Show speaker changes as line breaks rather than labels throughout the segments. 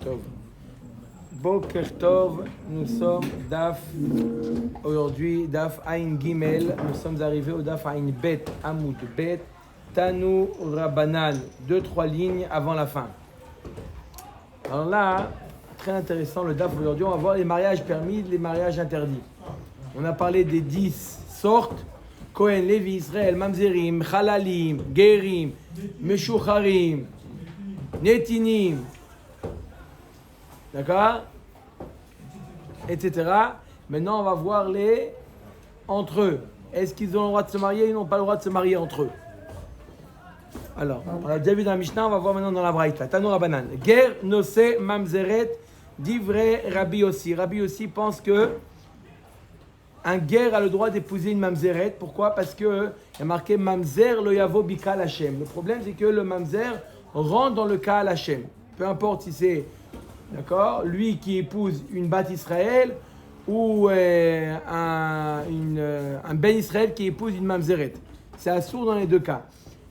Tov. Boker Tov, nous sommes aujourd'hui, Daf Ain Gimel, nous sommes arrivés au Daf Ain Bet, Amoud Bet, Tanu Rabbanan, 2-3 lignes avant la fin. Alors là, très intéressant le Daf aujourd'hui, on va voir les mariages permis, les mariages interdits. On a parlé des 10 sortes, Kohen, Lévi, Israël, Mamzerim, Chalalim, Gerim, Meshucharim, Netinim, d'accord, etc. Maintenant, on va voir les entre eux. Est-ce qu'ils ont le droit de se marier ou ils n'ont pas le droit de se marier entre eux? Alors, on a déjà vu dans la Mishnah, on va voir maintenant dans la Braïta. Tanu Rabbanan. Ger nose mamzeret divrei Rabbi Yossi. Rabbi Yossi pense que un ger a le droit d'épouser une mamzeret. Pourquoi? Parce que il y a marqué mamzer lo yavo bikal Hashem. Le problème, c'est que le mamzer rentre dans le Kaal Hashem. Peu importe si c'est, d'accord, lui qui épouse une Bat Israël ou un Ben Israël qui épouse une mamzeret. C'est assourd dans les deux cas.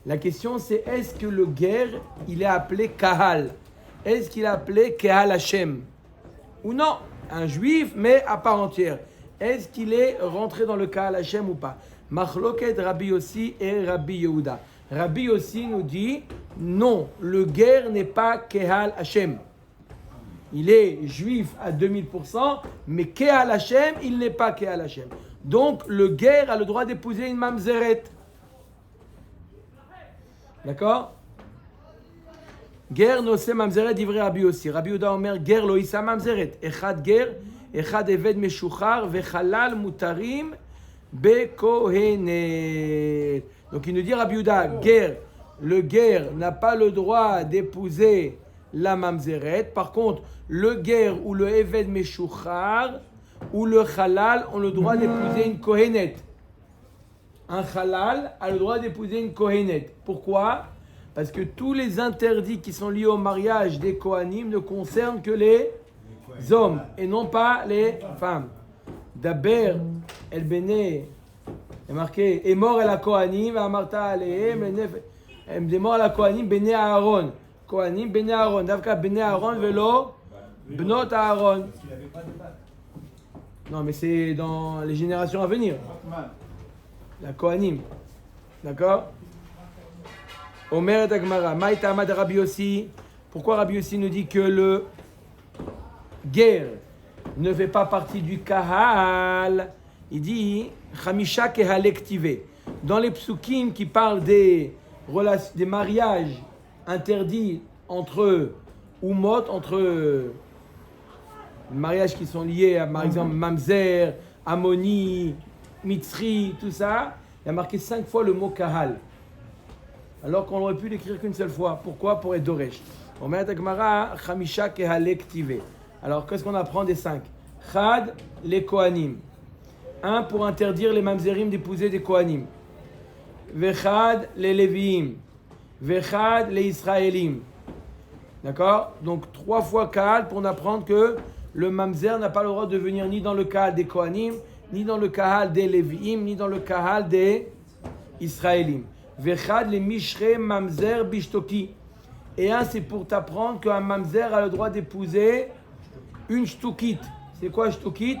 La question c'est, est-ce que le ger, il est appelé Kahal? Est-ce qu'il est appelé Kahal Hashem? Ou non? Un juif, mais à part entière. Est-ce qu'il est rentré dans le Kahal Hashem ou pas? Machloket Rabbi Yossi et Rabbi Yehuda. Rabbi Yossi nous dit, non, le ger n'est pas Kahal Hashem. Il est juif à 2000%, mais Kahal Hashem, il n'est pas Kahal Hashem. Donc, le ger a le droit d'épouser une mamzeret. D'accord? Ger nose mamzeret divrei Rabbi Yossi. Rabbi Yehuda omer ger lo isa mamzeret. Echad ger, echad eved meshuchar, vechalal mutarim bekohenet. Donc il nous dit Rabbi Yehuda, ger, le ger n'a pas le droit d'épouser la mamzeret. Par contre, le ger ou le eved meshuchar ou le halal ont le droit d'épouser une kohenet. Un halal a le droit d'épouser une kohenet. Pourquoi? Parce que tous les interdits qui sont liés au mariage des kohanim ne concernent que les hommes et non pas les femmes. Daber el bene est marqué est mort à la kohanim amarta alehem est mort à la kohanim bene Aaron. Kohanim bene Aaron. Davka bene Aaron velo bnot Aaron. Non mais c'est dans les générations à venir. La Kohanim. D'accord? Omer et Agmara. Maïta Amad Rabbi Yossi. Pourquoi Rabbi Yossi nous dit que le ger ne fait pas partie du Kahal? Il dit Chamisha Kehalektive. Dans les psukim qui parlent des mariages interdits entre umot, entre mariages qui sont liés à, par exemple, Mamzer, Ammoni, Mitzri, tout ça, il y a marqué 5 fois le mot Kahal. Alors qu'on aurait pu l'écrire qu'une seule fois. Pourquoi? Pour être Doresh. On met à Gemara, Chamisha Kehalektive. Alors, qu'est-ce qu'on apprend des 5? Chad, les Kohanim. 1 pour interdire les Mamzerim d'épouser des Kohanim. Vechad, les Léviim. Vechad, les Israélim. D'accord? Donc, 3 fois Kahal pour apprendre que le Mamzer n'a pas le droit de venir ni dans le Kahal des Kohanim, ni dans le Kahal des Lévi'im, ni dans le Kahal des Israélim. Vechad les Mishre Mamzer Bishtoki. Et un, c'est pour t'apprendre qu'un Mamzer a le droit d'épouser une Shtukit. C'est quoi Shtukit?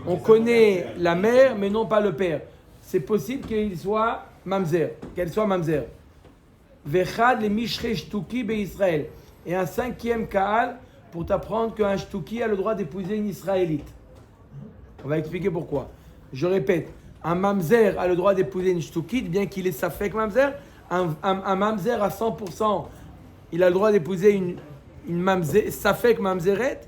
On connaît la mère, mais non pas le père. C'est possible qu'il soit Mamzer, qu'elle soit Mamzer. Vechad les Mishre Shtuki Be Israël. Et un 5e Kahal pour t'apprendre qu'un Shtuki a le droit d'épouser une Israélite. On va expliquer pourquoi. Je répète, un mamzer a le droit d'épouser une shtukit, bien qu'il est safek mamzer. Un mamzer à 100%, il a le droit d'épouser une mamzer, safek mamzeret.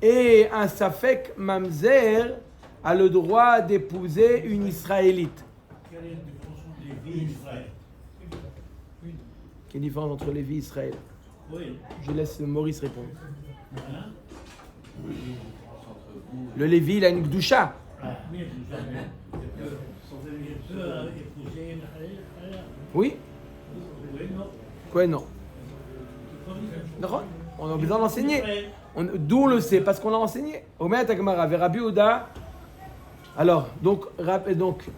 Et un safek mamzer a le droit d'épouser une israélite.
Quelle est la différence entre Lévi et Israël?
Quelle est la différence entre Lévi et Israël?
Oui.
Je laisse Maurice répondre.
Hein?
Le Lévi, il a une gdusha.
Oui, vous avez. Il peut épouser une halal.
Oui?
Oui, non.
Quoi, non? On a besoin d'enseigner. D'où on le sait? Parce qu'on l'a enseigné. Omer Takmara, Rabbi Yehuda. Alors, donc,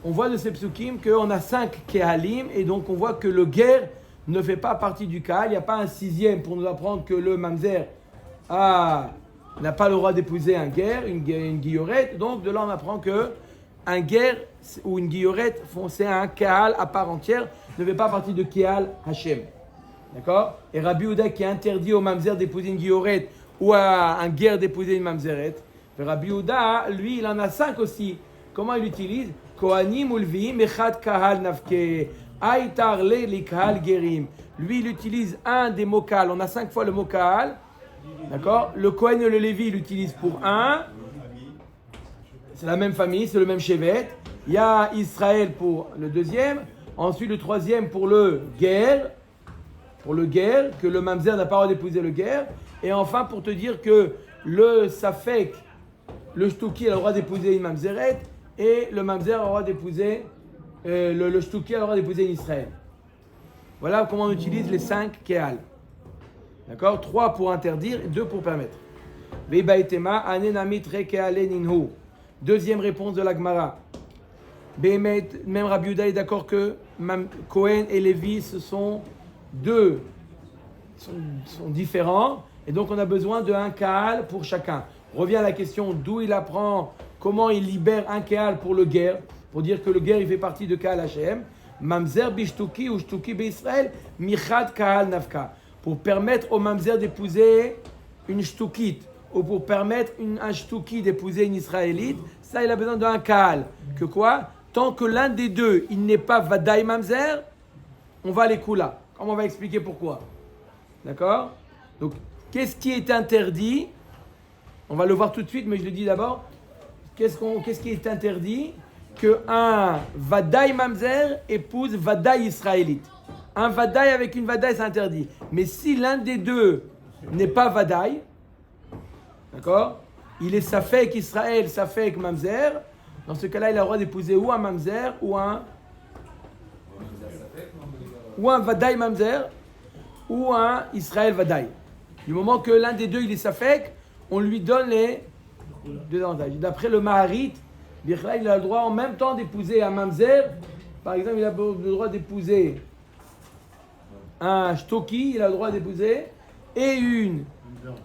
on voit de ces psukim qu'on a 5 kehalim, et donc on voit que le ger ne fait pas partie du kahal. Il n'y a pas un 6e pour nous apprendre que le mamzer n'a pas le droit d'épouser un guerre, une guillorette. Donc de là on apprend que un guerre ou une guillorette, c'est un Kaal à part entière, ne fait pas partie de Kaal Hashem. D'accord? Et Rabbi Yehuda qui interdit au mamzer d'épouser une guillorette ou à un guerre d'épouser une mamzeret. Rabbi Yehuda, lui, il en a 5 aussi. Comment il l'utilise? Kohanim ulviim echad kahal nafke aitar le likahal gerim. Lui, il utilise un des mots kahal. On a 5 fois le mot kahal. D'accord? Le Kohen et le Lévi, il l'utilise pour un. C'est la même famille, c'est le même chevet. Il y a Israël pour le deuxième. Ensuite, le troisième pour le guerre. Pour le guerre, que le mamzer n'a pas le droit d'épouser le guerre. Et enfin, pour te dire que le safek, le shtuki a le droit d'épouser une mamzeret, et le mamzer a le droit d'épouser, le shtuki a le droit d'épouser une Israël. Voilà comment on utilise les 5 keal. D'accord? 3 pour interdire et 2 pour permettre. Deuxième réponse de la Gemara. Même Rabbi Yehuda est d'accord que Cohen et Lévi, ce sont sont différents, et donc on a besoin d'un Kaal pour chacun. On revient à la question d'où il apprend, comment il libère un Kaal pour le guerre, pour dire que le guerre il fait partie de Kaal Hashem. Mamzer bishtuki ou shtuki be'Israël, michad Kaal nafka. Pour permettre au Mamzer d'épouser une shtukite, ou pour permettre un shtuki d'épouser une Israélite, ça il a besoin d'un Kaal. Que quoi? Tant que l'un des deux, il n'est pas Vadaï Mamzer, on va les Kula. On va expliquer pourquoi. D'accord? Donc, qu'est-ce qui est interdit? On va le voir tout de suite, mais je le dis d'abord. Qu'est-ce qui est interdit? Qu'un Vadaï Mamzer épouse Vadaï Israélite. Un Vadaï avec une Vadaï, c'est interdit. Mais si l'un des deux n'est pas Vadaï, d'accord? Il est Safek Israël, Safek Mamzer. Dans ce cas-là, il a le droit d'épouser ou un Mamzer ou un Vadaï Mamzer ou un Israël Vadaï. Du moment que l'un des deux il est Safek, on lui donne les deux avantages. D'après le Maharit, il a le droit en même temps d'épouser un Mamzer. Par exemple, il a le droit d'épouser un Shtoki, il a le droit d'épouser et une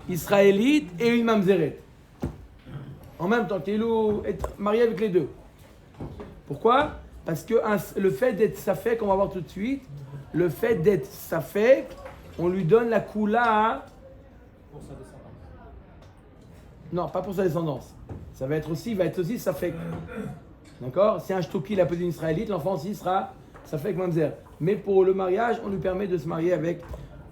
Israélite et une Mamzeret. En même temps, qu'il est marié avec les deux. Pourquoi? Parce que le fait d'être Safek, on va voir tout de suite, le fait d'être Safek, on lui donne la Kula pour sa descendance. Non, pas pour sa descendance. Il va être aussi Safek. D'accord? Si un Shtuki il a posé une Israélite, l'enfant aussi sera Safek Mamzer. Mais pour le mariage, on lui permet de se marier avec.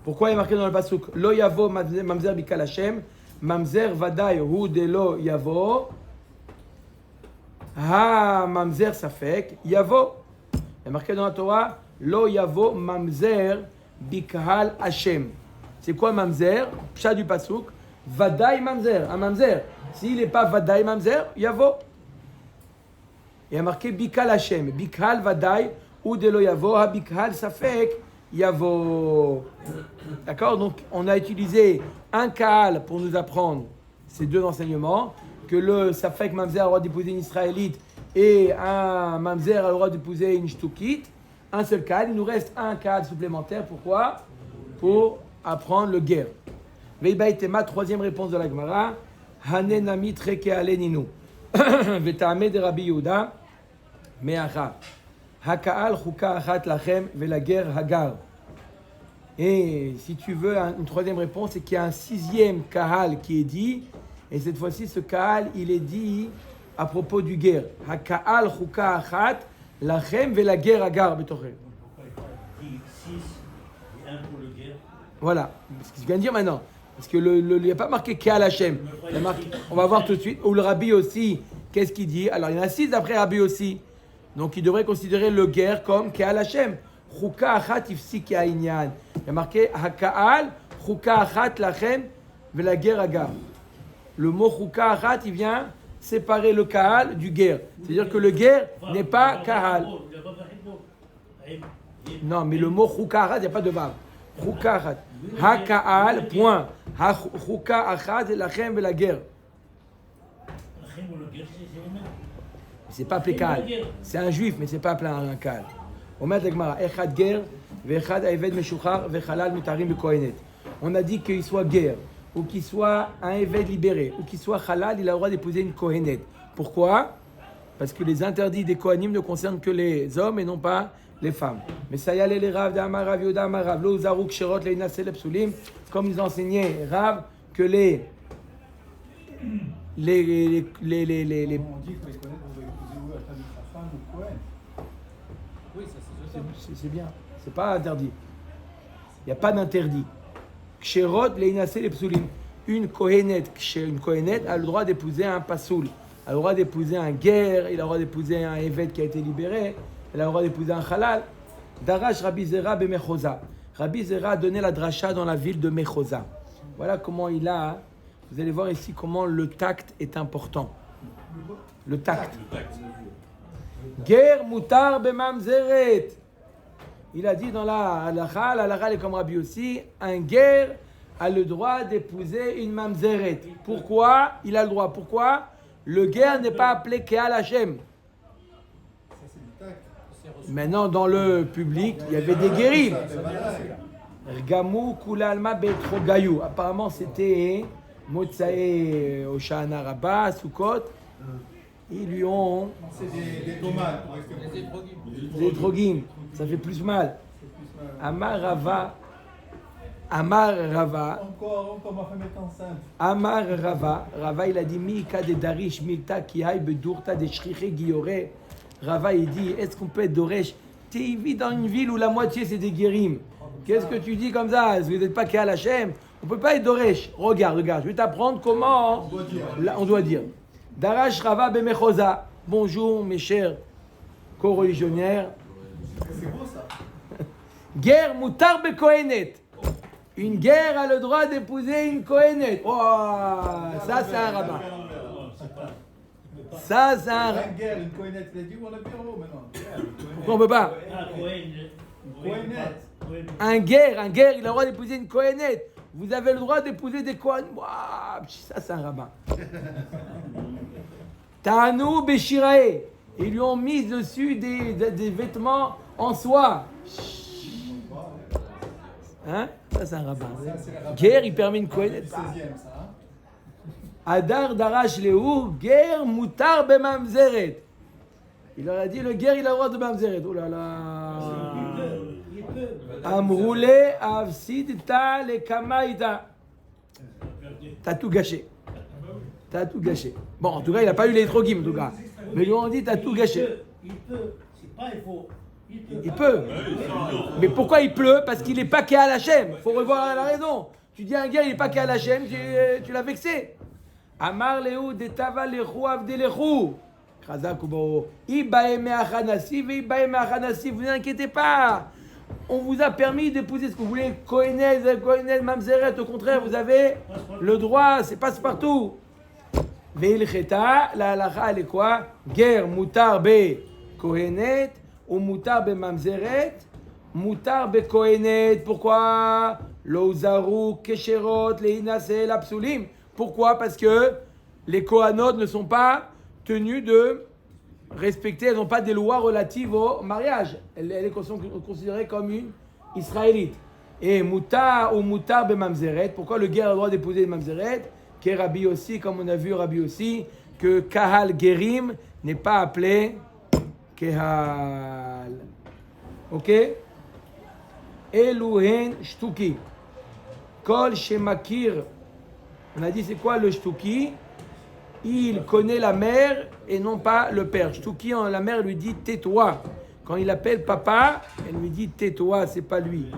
Pourquoi il est marqué dans le pasuk? Lo yavo Mamzer bikal Hashem, Mamzer Vadaï hu de lo yavo. Ha Mamzer Safek Yavo. Il est marqué dans la Torah Lo Yavo Mamzer Bikahal Hashem. C'est quoi Mamzer? Pshat du pasuk. Vadaï Mamzer. Un Mamzer. S'il n'est pas Vadaï Mamzer, Yavo. Il y a marqué Bikal Hashem. Bikal Vadaï ou de lo Yavo. Ha Bikal Safek Yavo. D'accord? Donc on a utilisé un Kaal pour nous apprendre ces deux enseignements. Que le Safek Mamzer a le droit d'épouser une Israélite et un Mamzer a le droit d'épouser une Shtukite. Un seul Kaal. Il nous reste un Kaal supplémentaire. Pourquoi? Pour apprendre le guerre. Veibaïtema, troisième réponse de la Gemara. Hanenami treke aleninu. Vetame de Rabbi Yehuda. Meacha. Hakaal chuka achat lachem vela guerre hagar. Et si tu veux une troisième réponse, c'est qu'il y a un sixième Kaal qui est dit. Et cette fois-ci, ce Kaal, il est dit à propos du guerre. Hakaal chuka achat lachem vela guerre hagar betochem. Voilà, ce que je viens de dire maintenant. Parce que il n'y a pas marqué Kaal Hashem. On va voir tout de suite. Ou le Rabbi aussi, qu'est-ce qu'il dit? Alors, il y en a 6 d'après Rabbi aussi. Donc, il devrait considérer le guerre comme Kaal Hashem. Chuka achat ifsik ha'inyan. Il y a marqué Hakaal chuka achat lachem vela guerre hagar. Le mot Chuka achat, il vient séparer le Kaal du guerre. C'est-à-dire que le guerre n'est pas Kaal. Non, mais le mot Chuka achat, il n'y a pas de vav. Chuka achat. Ha-Kaal, point. Ha-Chuka achat, lachem vela guerre. C'est pas appelé Kaal. C'est un juif, mais c'est pas appelé un Kaal. On met Gemara, Echad guerre, Vechad Ayved Meshuchar, Vechalal Mutarim Bekohenet. On a dit qu'il soit guerre ou qu'il soit un évêque libéré, ou qu'il soit halal, il a le droit d'épouser une kohenet. Pourquoi? Parce que les interdits des kohanim ne concernent que les hommes et non pas les femmes. Mais ça y est, les Rav d'Amar Rav Yoda Amar Rav Lo Zaruk Sherot Leina Seleb Sulim, comme ils enseignaient Rav que les
On dit que les connaître, on va épouser ou la famille de sa femme ou Cohen.
Oui, ça c'est
c'est bien, c'est pas interdit. Il n'y a pas d'interdit. Ksherot Leina Seleb Sulim. Une kohenet a le droit d'épouser un pasoul, a le droit d'épouser un guerre, il a le droit d'épouser un évêque qui a été libéré, il a le droit d'épouser un halal. Darash Rabbi Zera beMechoza. Rabbi Zera a donné la dracha dans la ville de Mechoza. Voilà comment il a. Vous allez voir ici comment le tact est important. Le tact. Ger mutar bemamzeret. Il a dit dans la halakha est comme Rabbi aussi, un guerre a le droit d'épouser une mamzeret. Pourquoi il a le droit? Pourquoi? Le guerre n'est pas appelé Keal Hashem.
Ça, c'est du tact.
Maintenant, dans le public, il y avait des guérim. Gamou Kulalma Betro Gayou. Apparemment, c'était Motsae Oshana Rabba, Sukkot. Ils lui ont.
C'est des tomates pour rester
Des drogim. Ça fait plus mal. Amar Rava.
Encore ma femme est enceinte.
Amar Rava. Rava, il a dit Mika de Darish, Milta Kihai Bedurta de Shriche Giore. Rava, il dit est-ce qu'on peut être Doresh? Tu vis dans une ville où la moitié c'est des guérims. Qu'est-ce que tu dis comme ça? Vous n'êtes pas Kéal Hashem? On ne peut pas être Doresh. Regarde, je vais t'apprendre comment on doit dire. Darash Rava Bemechoza. Bonjour mes chers co-religionnaires.
C'est beau ça.
Guerre Moutar Bekohenet. Une guerre a le droit d'épouser une Kohenet. Oh, ça c'est un rabbin. Ça c'est un rabbin.
Une guerre, une cohenette, il a dit ou on a bureau maintenant.
Pourquoi on ne peut pas?
Ah, Cohen.
Cohenette.
Un guerre, il a le droit d'épouser une Kohenet. Vous avez le droit d'épouser des Kohen. Ça c'est un rabbin. Tanou Beshirae. Ils lui ont mis dessus des vêtements en soie. Hein? Ça c'est un rabbin. Guerre, il permet une Kohenet.
16e ça.
Adar Darash Lehu, guerre Moutar Bemamzeret. Il leur a dit le guerre, il a le droit de Mamzeret. Oh là là.
Il peut.
Amroule Avsidta le Kamaïta. T'as tout gâché. T'as tout gâché. Bon, en tout cas, il n'a pas eu les trogim, en tout cas. Mais ils lui ont dit t'as tout gâché.
Il peut. C'est pas il faut.
Il peut. Mais pourquoi il pleut? Parce qu'il n'est pas Kéal Hashem. Il faut revoir la raison. Tu dis à un gars, il n'est pas Kéal Hashem, tu l'as vexé. Amar Lehu de Tava Lechu Avdelechu. Chazak Ubao. Ibaeme Achanasi, Ibaeme Achanasi. Vous inquiétez pas. On vous a permis d'épouser ce que vous voulez. Kohenez, Mamzeret. Au contraire, vous avez le droit. C'est passe-partout. Veil Cheta, la halakha, elle est quoi? Guerre, Moutar Be Kohenet. Ou Moutar Be Mamzeret. Moutar Be Kohenet. Pourquoi? Lozaru, Kesherot, Leinase, Lapsulim. Pourquoi? Parce que les Kohanot ne sont pas tenus de respecter, elles n'ont pas des lois relatives au mariage. Elles sont considérées comme une Israélite. Et Moutar ou Moutar Bemamzeret, pourquoi le guerre a le droit d'épouser une Mamzeret? Qu'est Rabbi aussi, comme on a vu Rabbi aussi, que Kahal Gerim n'est pas appelé Kahal. Ok? Eluhen Shtuki. Kol Shemakir. On a dit c'est quoi le Shtuki? Il connaît la mère et non pas le père. Shtuki, la mère lui dit tais-toi. Quand il appelle papa, elle lui dit tais-toi, c'est pas lui.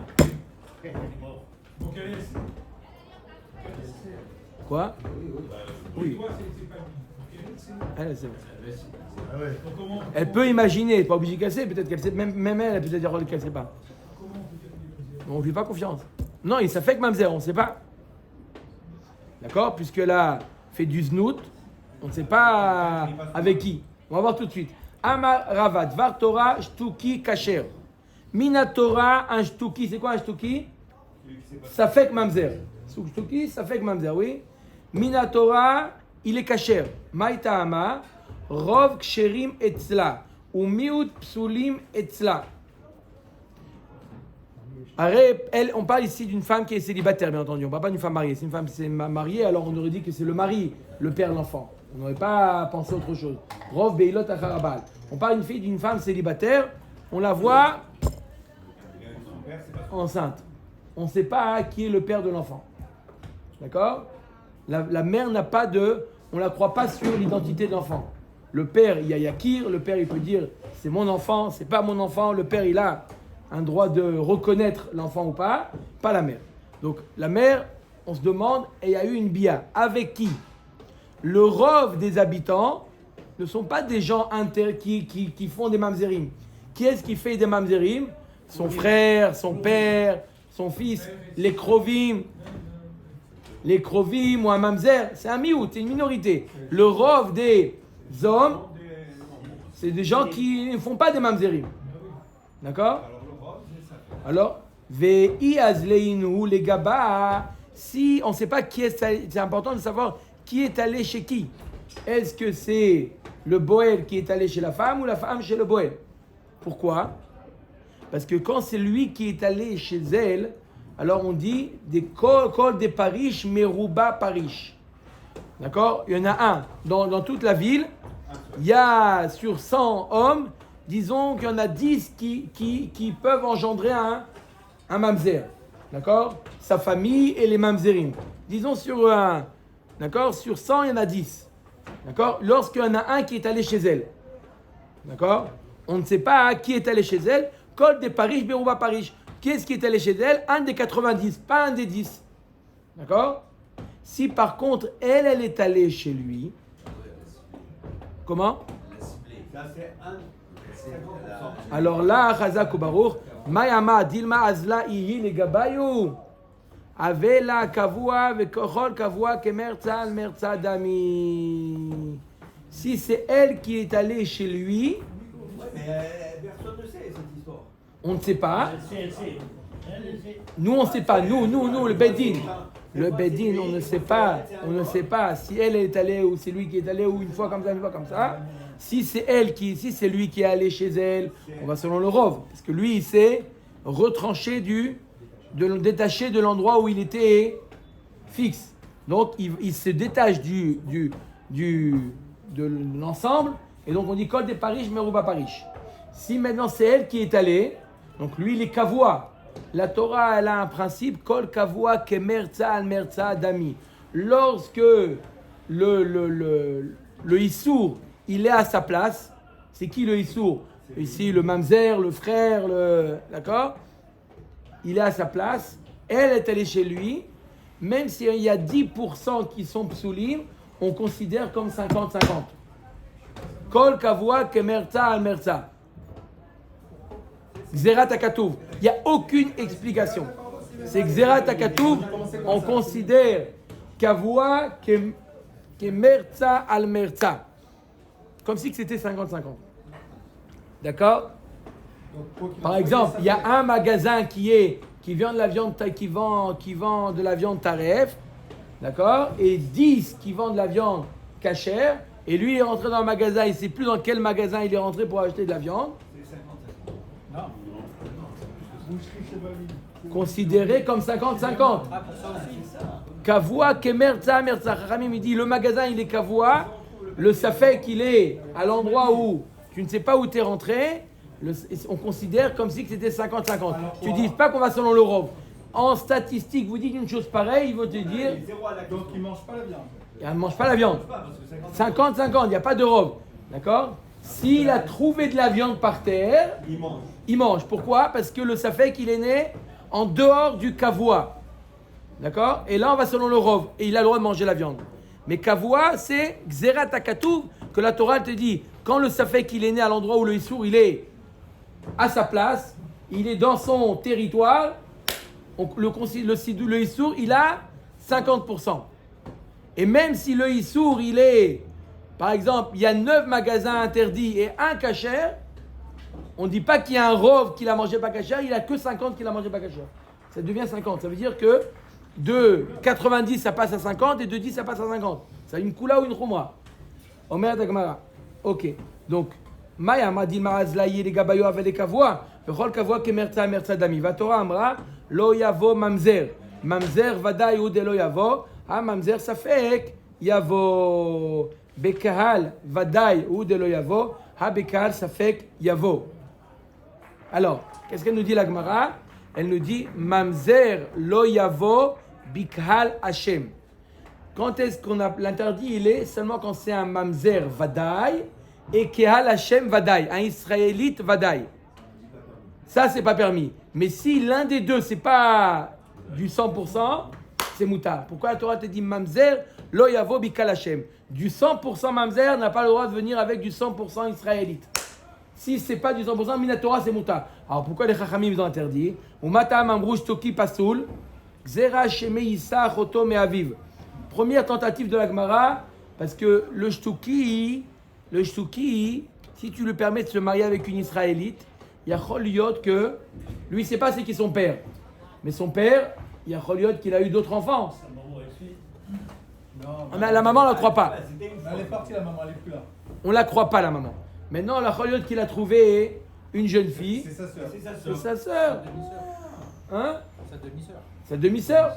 Quoi? Oui. Elle peut imaginer, pas obligée qu'elle sait, peut-être qu'elle sait, même elle peut dire qu'elle sait pas. On ne lui fait pas confiance. Non, ça fait que Mamzer, on ne sait pas. D'accord? Puisqu'elle a fait du znout, on ne sait pas avec qui. On va voir tout de suite. Amar Rava, Dvar Torah, Shtuki, Kasher. Mina Torah, un Shtuki, c'est quoi un Shtuki? Ça fait que Mamzer. Shtuki, ça fait que Mamzer, oui. Mina Torah, il est Kasher. Maïta Ama, Rov Ksherim Etzla. Ou Miut Psulim Etzla. On parle ici d'une femme qui est célibataire, bien entendu. On ne parle pas d'une femme mariée. Si une femme est mariée, alors on aurait dit que c'est le mari, le père de l'enfant. On n'aurait pas pensé à autre chose. Rov Beilot Acharabal. On parle d'une femme célibataire, on la voit enceinte. On ne sait pas qui est le père de l'enfant. D'accord ? La mère n'a pas on ne la croit pas sur l'identité de l'enfant. Le père, il y a Yakir, le père il peut dire c'est mon enfant, c'est pas mon enfant. Le père il a un droit de reconnaître l'enfant ou pas la mère. Donc la mère, on se demande, et il y a eu une bia. Avec qui ? Le rov des habitants ne sont pas des gens qui font des mamzerim. Qui est-ce qui fait des mamzerim ? Son frère, son père, son fils, les krovim ou un mamzer, c'est un miout, c'est une minorité. Le rov des hommes, c'est des gens qui ne font pas des mamzerim. D'accord ? Alors, Ve'i azleinu les gaba. Si on ne sait pas qui est, c'est important de savoir qui est allé chez qui. Est-ce que c'est le boël qui est allé chez la femme ou la femme chez le boël ? Pourquoi ? Parce que quand c'est lui qui est allé chez elle, alors on dit des kol des parish meruba parish. D'accord ? Il y en a un dans toute la ville. Il y a sur 100 hommes, disons qu'il y en a 10 qui peuvent engendrer un mamzer. D'accord ? Sa famille et les mamzerim. Disons sur 100, il y en a 10. D'accord ? Lorsqu'il y en a un qui est allé chez elle. D'accord ? On ne sait pas qui est allé chez elle. Kol des parish, berouba parish. Qui est-ce qui est allé chez elle ? Un des 90, pas un des 10. D'accord ? Si par contre, elle est allée chez lui. Comment ? Alors là, Chazak ou Baruch, Mayama Dilma Azla Iyi Legabayu. Avela Kavua Vekochol Kavua Kemerza al Merza Dami. Si c'est elle qui est allée chez lui.
Personne ne sait cette histoire.
On ne sait pas. Nous, on ne sait pas. Nous, le Bedin. Le Bedin, on ne sait pas. On ne sait pas si elle est allée ou c'est lui qui est allé ou une fois comme ça. Si c'est lui qui est allé chez elle, on va selon le Rov. Parce que lui, il s'est retranché détaché de l'endroit où il était fixe. Donc, il se détache de l'ensemble. Et donc, on dit Kol des Parish, Meruba Parish. Si maintenant c'est elle qui est allée, donc lui, il est Kavua. La Torah, elle a un principe, Kol Kavua Kemerza al Merza Dami. Lorsque le Issour, il est à sa place, c'est qui le Issour ? Ici, le Mamzer, le frère, d'accord ? Il est à sa place, elle est allée chez lui, même s'il y a 10% qui sont psoulim, on considère comme 50-50. Kol Kavua Kemerza al Merza. Xerat HaKatuv. Il n'y a aucune explication. C'est Xerat HaKatuv, on considère Kavua Kemerza al Merza. Comme si c'était 50-50. D'accord ? Par exemple, il y a un magasin qui vend de la viande, qui vend de la viande taref, d'accord ? Et 10 qui vendent de la viande cachère. Et lui, il est rentré dans le magasin, il ne sait plus dans quel magasin il est rentré pour acheter de la viande. Considéré comme 50-50. Kavua kemerza merza. Ramim il dit le magasin il est kavua, le safek il est à l'endroit où tu ne sais pas où tu es rentré, on considère comme si c'était 50-50. Tu dis pas qu'on va selon le Rov. En statistique, vous dites une chose pareille, ils vont te dire.
Donc ils ne mangent pas la viande.
Il ne mange pas la viande. 50-50, il n'y a pas de Rov. D'accord ? S'il a trouvé de la viande par terre, il mange. Pourquoi ? Parce que le safek, il est né en dehors du kavua. D'accord ? Et là, on va selon le Rov. Et il a le droit de manger la viande. Mais kavua, c'est Xerat HaKatuv, que la Torah te dit. Quand le safek, il est né à l'endroit où le Issour, il est à sa place, il est dans son territoire, le Issour, il a 50%. Et même si le Issour, il est... Par exemple, il y a 9 magasins interdits et un kasher. On ne dit pas qu'il y a un rov qui l'a mangé pas kasher, il n'y a que 50 qui l'a mangé pas kasher. Ça devient 50. Ça veut dire que de 90, ça passe à 50 et de 10, ça passe à 50. Ça a une kula ou une khumra. Omer Dagmara. Ok. Donc, Maya m'a dit Marazlaïe les gabayo avec les kavois. Bechol kavua kemerza merza dami. Vatora amra lo yavo mamzer. Mamzer vadaï ou de lo yavo. Ah mamzer safek yavo. Bekahal vadaï ou de lo yavo. Ah bekahal safek yavo. Alors, qu'est-ce qu'elle nous dit la Gemara? Elle nous dit mamzer lo yavo bikhal Hashem. Quand est-ce qu'on a l'interdit? Il est seulement quand c'est un mamzer vadaï et kehal Hashem vadaï, un israélite vadaï. Ça, c'est pas permis. Mais si l'un des deux, c'est pas du 100%, c'est moutar. Pourquoi la Torah te dit mamzer lo yavo bikhal Hashem? Du 100% mamzer n'a pas le droit de venir avec du 100% israélite. Si c'est pas du 100%, minatora c'est moutar. Alors pourquoi les chachamim ils ont interdit? Umatam amrouj toki pasoul, zera sheme yisa choto me aviv. Première tentative de la Gemara, parce que le shtuki, si tu lui permets de se marier avec une israélite, il y a choliot que lui il sait pas c'est qui son père, mais son père, il y a choliot qu'il a eu d'autres enfants. La maman on la croit pas.
Elle est partie, la maman, elle est plus là.
On la croit pas la maman. Maintenant, la choliot qu'il a trouvé une jeune fille.
C'est sa sœur.
C'est sa sœur. Hein?
Sa demi-sœur.
Sa demi-sœur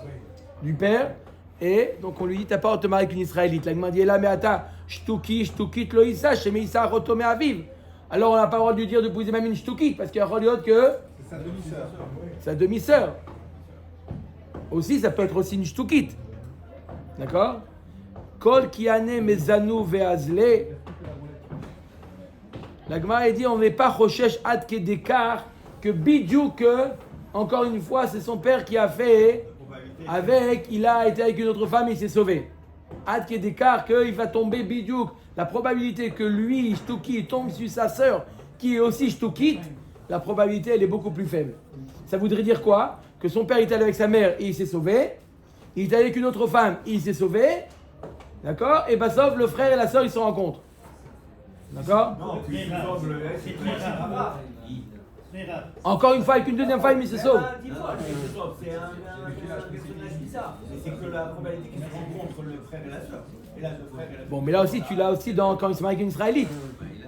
du père. Et donc on lui dit t'as pas à te marier avec une israélite. La Gemara dit là mais attends, shtukit lo isa, sheme isa rotome aviv. Alors on n'a pas le droit de lui dire de épouser même une shtukit parce qu'il y a choliot que
C'est sa demi-sœur.
sa demi-sœur. Aussi ça peut être aussi une shtukit. D'accord? Kol kiane mezanu veazle. La Gemara dit on n'est pas Rochesh ad kedekar que bidou que encore une fois c'est son père qui a fait avec il a été avec une autre femme et il s'est sauvé. Ad kedekar que il va tomber bidou. La probabilité que lui shtuki tombe sur sa sœur qui est aussi shtukit, la probabilité elle est beaucoup plus faible. Ça voudrait dire quoi? Que son père est allé avec sa mère et il s'est sauvé. Il est allé avec une autre femme et il s'est sauvé. D'accord? Et bah sauf le frère et la sœur ils se rencontrent. D'accord?
Non,
C'est très rare. C'est très rare. Très rare.
Encore une fois, avec une deuxième femme, il se sauve.
Dis-moi, c'est un personnage bizarre. Mais c'est que la probabilité qu'ils se rencontrent le frère et la sœur. Et là, le frère et la sœur.
Bon, mais là aussi, tu l'as aussi quand il se marie avec une israélite.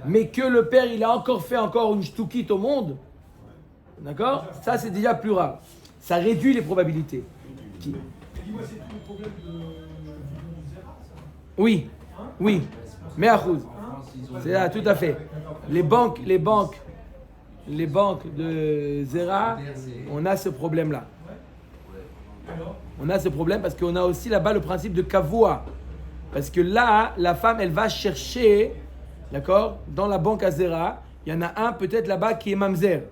Mais que le père, il a encore fait une shtukit au monde. D'accord? Ça, c'est déjà plus rare. Ça réduit les probabilités.
Dis-moi, c'est tout le problème de Zera, ça?
Oui, oui. Mais à cause. C'est là, tout à fait. Les banques de Zera, on a ce problème-là. On a ce problème parce qu'on a aussi là-bas le principe de kavua. Parce que là, la femme, elle va chercher, d'accord, dans la banque à Zera, il y en a un peut-être là-bas qui est mamzer.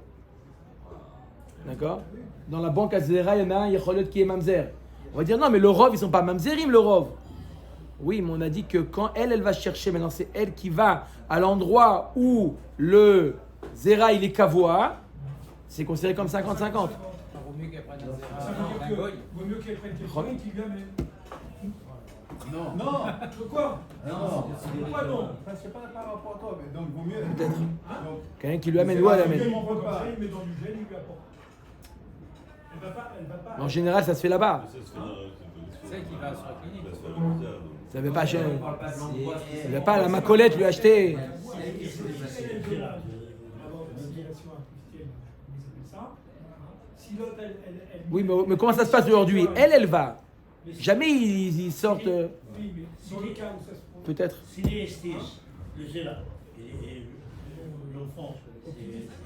D'accord? Dans la banque à Zera, il y en a un, Yecholot, qui est mamzer. On va dire non, mais le rov, ils sont pas mamzerim, le rov. Oui, mais on a dit que quand elle va chercher, maintenant c'est elle qui va à l'endroit où le Zera il est kavoa, c'est considéré comme 50-50.
Vaut mieux qu'elle prenne un
Ça
zéra
veut
d'un
dire
goy.
que vaut mieux qu'elle prenne quelqu'un qui lui amène.
Non.
Non, pourquoi?
Non,
Pourquoi non?
Enfin, c'est pas par rapport à toi, mais donc vaut mieux.
Peut-être.
Donc,
Quelqu'un qui lui amène ou elle
Il
amène.
m'envoie pas, il met dans du gel, il lui apporte. Elle va pas.
En général, ça se fait là-bas.
C'est qui va sur la clinique.
Ça ne veut pas acheter. Ça ne veut pas la macolette lui acheter. Oui, mais comment ça se passe aujourd'hui? Elle va. Jamais ils sortent.
Oui, mais dans le cas où ça se produit.
Peut-être.
C'est les STS, le Zéla. Et l'enfant.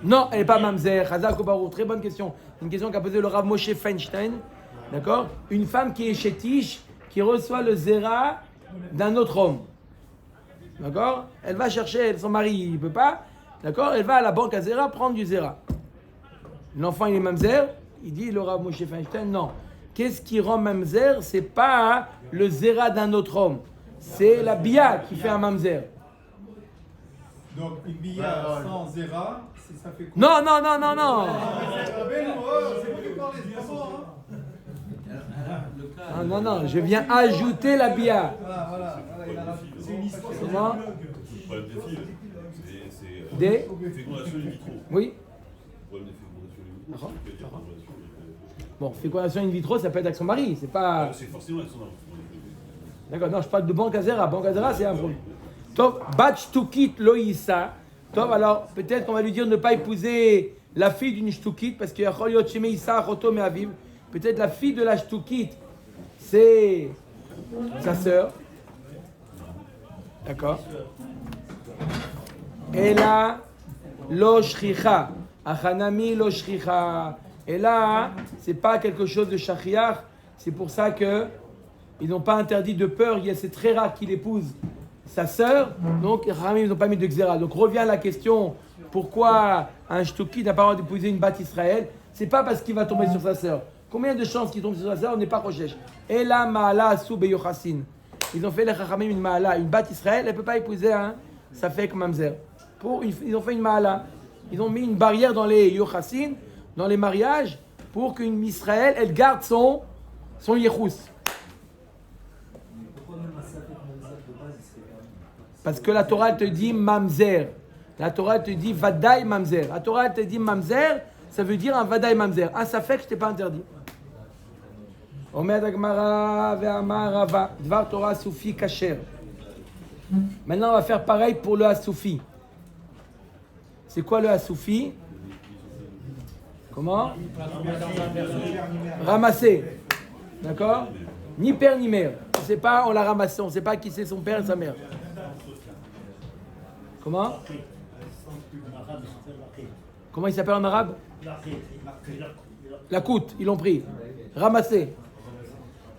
Non, elle n'est pas mamzer. Chazak ou Baruch. Très bonne question. Une question qu'a posée le Rav Moshe Feinstein. D'accord? Une femme qui est chétiche, qui reçoit le zéra d'un autre homme. D'accord? Elle va chercher, son mari, il ne peut pas. D'accord? Elle va à la banque à zéra prendre du zéra. L'enfant, il est mamzer. Il dit, le Rav Moshe Feinstein, non. Qu'est-ce qui rend mamzer? C'est pas le zéra d'un autre homme. C'est la bia qui fait un mamzer.
donc une billard sans Zera, ça fait quoi?
Non.
C'est vous qui parlez, c'est bon, hein?
Non, je viens ajouter la bia.
Voilà, il a la...
C'est une histoire.
Comment?
Le problème des filles, c'est
Des
fécondation in vitro.
Oui.
Le problème des fécondations in vitro, c'est qu'il y a fécondation.
Bon, fécondation in vitro, ça peut être avec son mari. C'est pas.
C'est forcément avec son âme.
D'accord, non, je parle de banque à zéra. Banque à zéra, c'est un problème. Top, batch to kit loïsa. Top, alors peut-être qu'on va lui dire de ne pas épouser la fille d'une shtukit, parce qu'il y a Choliot Sheme Issa Achoto Me'aviv, peut-être la fille de la shtukit, c'est sa sœur. D'accord. Et là, lo shricha, achanami lo shricha. Et là, c'est pas quelque chose de shachiach. C'est pour ça que ils n'ont pas interdit de peur. C'est très rare qu'il épouse sa sœur. Donc, ils n'ont pas mis de xéra. Donc, revient à la question pourquoi un shtuki n'a pas le droit d'épouser une bat Israël. C'est pas parce qu'il va tomber sur sa sœur. Combien de chances qu'il tombe sur sa sœur, on n'est pas recherche. Et là, Maala Asou Beyochassin. Ils ont fait les Chachamim une Maala. Une bat Israël, elle ne peut pas épouser un Safek Mamzer. Ils ont fait une Maala. Ils ont mis une barrière dans les Yochassin, dans les mariages, pour qu'une Israël, elle garde son Yechous. Parce que la Torah elle te dit Mamzer. La Torah elle te dit Vadaï Mamzer. La Torah elle te dit Mamzer, ça veut dire un Vadaï Mamzer. Un Safek, je t'ai pas interdit. Omer Agmara ve'amar Rava. Dvar Torah Asufi Kasher. Maintenant, on va faire pareil pour le Asufi. C'est quoi le Asufi? Comment? Ramasser. D'accord? Ni père ni mère. On ne sait pas, on l'a ramassé. On ne sait pas qui c'est son père et sa mère. Comment? Comment il s'appelle en arabe? La coute, ils l'ont pris. Ramassé.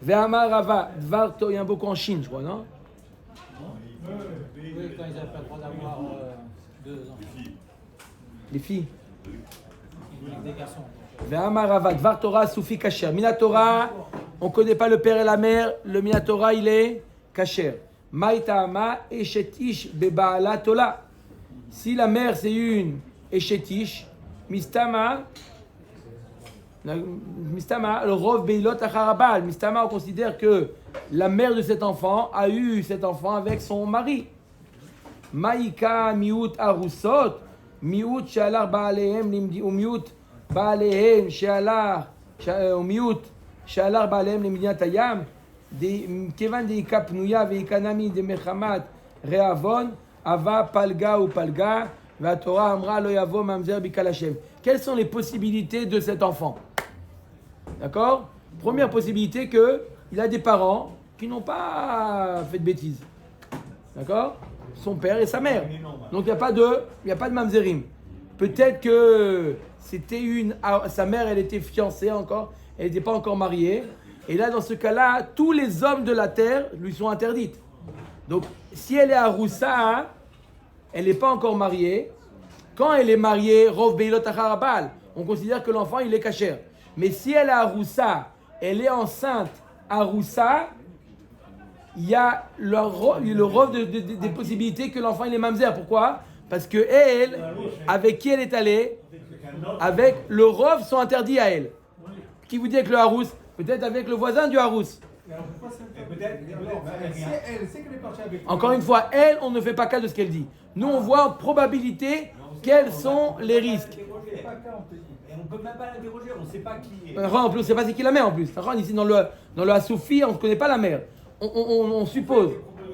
Ve'amar Rava. Dvar, il y a un beaucoup en Chine, je crois, non?
Oui, quand ils n'avaient pas le droit d'avoir 2 enfants.
Les filles.
Ils voulaient des garçons.
Ve'amar Rava. Dvar Torah Soufi Kasher. Minatora, on ne connaît pas le père et la mère. Le Minatora, il est Kasher. Maïtama Eshetish Bebaala Tola. Si la mère c'est une Eshetish, Mistama, le Rov Beilot Acharabal. Mistama, on considère que la mère de cet enfant a eu cet enfant avec son mari. Maïka Miut Arusot, Miut Shalar Baalehem, ou Miut Baalehem, Shalar, ou Miut Shalar Baalehem, Limdiat Ayam. Kevan de Ikapnuya veikanami de Mechamat Reavon Ava Palga ou Palga va Torah Amra lo yavo mamzer bikalashem. Quelles sont les possibilités de cet enfant? D'accord? Première possibilité que il a des parents qui n'ont pas fait de bêtises. D'accord? Son père et sa mère. Donc il n'y a pas de mamzerim. Peut-être que sa mère elle était fiancée encore, elle n'était pas encore mariée. Et là, dans ce cas-là, tous les hommes de la terre lui sont interdites. Donc, si elle est à Roussa, elle n'est pas encore mariée. Quand elle est mariée, Rov Beilot Acharabal, on considère que l'enfant, il est kasher. Mais si elle est à Roussa, elle est enceinte à Roussa, il y a le Rov des possibilités que l'enfant, il est mamzer. Pourquoi? Parce que elle, avec qui elle est allée, avec le Rov sont interdits à elle. Qui vous dit avec le Harous? Peut-être avec le voisin du Harous. Encore une fois, elle, on ne fait pas cas de ce qu'elle dit. Nous, on voit en probabilité quels sont les risques.
On ne peut même pas l'interroger, on ne sait pas qui est.
En plus, on ne sait pas c'est qui la mère en plus. Ici, dans le Hasoufi, on ne connaît pas la mère. On suppose.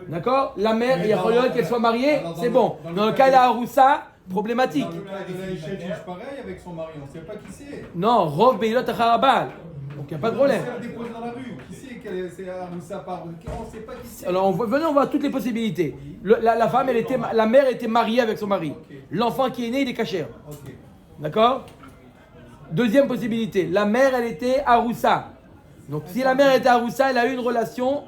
D'accord? La mère, il y a Choliot qu'elle soit mariée, c'est bon. Dans le cas de la Haroussa, problématique.
Dans le cas de la Ishetich, pareil avec son mari, on ne sait pas qui c'est.
Non, Rov Beilot Acharabal. Donc il n'y a pas de problème.
On dépose dans la rue. Qui c'est qu'elle c'est Aroussa par? On ne sait pas qui c'est.
Alors venons, on voit toutes les possibilités. La mère était mariée avec son mari. L'enfant qui est né, il est kasher. D'accord? Deuxième possibilité, la mère, elle était Aroussa. Donc si la mère était Aroussa, elle a eu une relation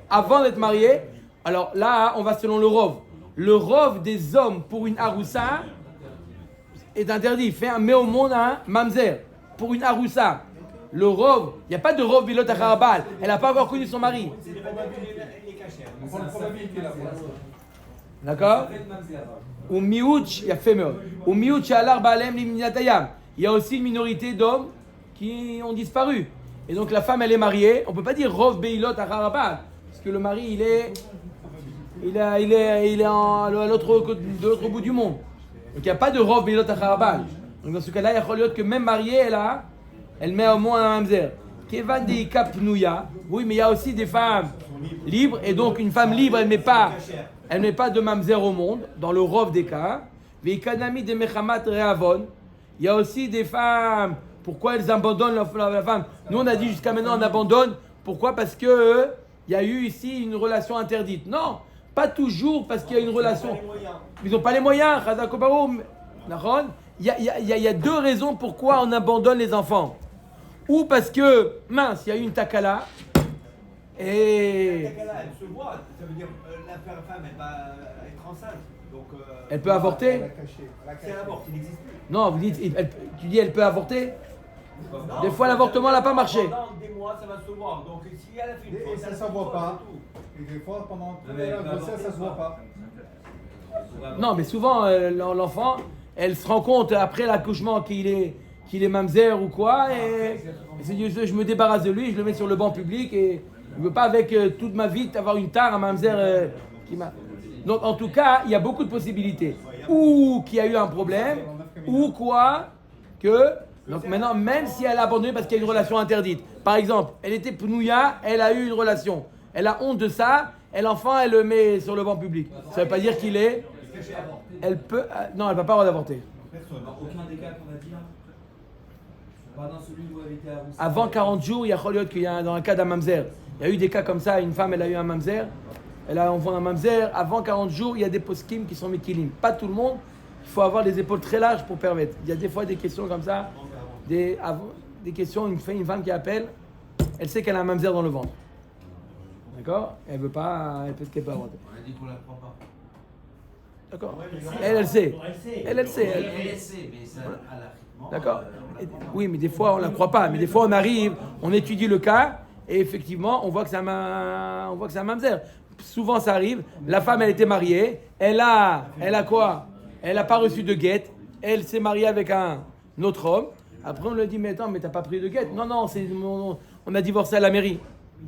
avant d'être mariée. Alors là, on va selon le Rov. Le Rov des hommes pour une Aroussa est interdit. Met au monde un mamzer pour une Aroussa. Le Rov, il n'y a pas de Rov Bilot Acharabal. Elle n'a pas encore connu son mari.
On prend la probabilité là pour l'instant.
D'accord? Ou miouch, il y a fait meurtre. Ou miouch alar baalem limniatayam. Il y a aussi une minorité d'hommes qui ont disparu. Et donc la femme, elle est mariée. On ne peut pas dire Rov Beilot Acharabal. Parce que le mari, il est de l'autre bout du monde. Donc il n'y a pas de Rov Beilot Acharabal. Donc dans ce cas-là, il y a Choliot que même mariée, elle met au moins un mamzer. Kevan de Ikapnuya. Oui, mais il y a aussi des femmes libres. Et donc une femme libre, elle ne met pas de mamzer au monde, dans le Rov des cas. Veikanami de Mechamat Reavon. Il y a aussi des femmes. Pourquoi elles abandonnent la femme? Nous, on a dit jusqu'à maintenant, on abandonne. Pourquoi? Parce que il y a eu ici une relation interdite. Non, pas toujours parce qu'il y a une relation. Ils n'ont pas les moyens. Il y a deux raisons pourquoi on abandonne les enfants. Ou parce que, mince, il y a eu une takala. Et.
La takala, elle se voit. Ça veut dire la femme, elle va être enceinte. Donc,
Elle peut avorter?
si elle avorte, il n'existe plus.
Non, vous dites, tu dis elle peut avorter?
Non,
Des fois, l'avortement n'a pas marché.
Pendant des mois, ça va se voir. Donc, si elle a fait une faute,
Et ça
elle
ne
fait
se
une
voit
faute,
pas.
c'est tout.
Et des fois, pendant toute
mais
la
elle peut
grossesse, ça ne se voit pas.
Non, mais souvent, l'enfant, elle se rend compte après l'accouchement qu'il est mamzer ou quoi, et se dit, je me débarrasse de lui, je le mets sur le banc public, et je ne veux pas avec toute ma vie avoir une tare à mamzer qui m'a... Donc, en tout cas, il y a beaucoup de possibilités. Ou qu'il y a eu un problème, ou quoi, que... Donc maintenant, même si elle a abandonné parce qu'il y a une relation interdite. Par exemple, elle était pnouya, elle a eu une relation. Elle a honte de ça, et l'enfant, elle le met sur le banc public. Ça ne veut pas dire qu'il est... Elle peut... non, elle ne va pas avoir d'avorter.
Aucun des cas qu'on a dit là. Pas dans celui où elle était à Roussel.
Avant 40 jours, il y a Choliot qu'il y a dans un cas d'un mamzer. Il y a eu des cas comme ça, une femme, elle a eu un mamzer. Elle a envoyé un mamzer. Avant 40 jours, il y a des poskim qui sont mekilim. Pas tout le monde. Il faut avoir des épaules très larges pour permettre. Il y a des fois des questions comme ça. Des questions, une femme qui appelle, elle sait qu'elle a un mamzer dans le ventre. D'accord? Elle veut pas, elle peut avorter.
On a dit qu'on la prend pas.
D'accord? Elle sait. Elle sait.
Elle sait, mais ça, à la...
D'accord? Oui, mais des fois, on ne la croit pas. Mais des fois, on arrive, on étudie le cas, et effectivement, on voit que c'est un mamzer. Souvent, ça arrive. La femme, elle était mariée. Elle a quoi? Elle n'a pas reçu de guette. Elle s'est mariée avec un autre homme. Après, on lui dit, mais attends, mais t'as pas pris de guette? Non, on a divorcé à la mairie.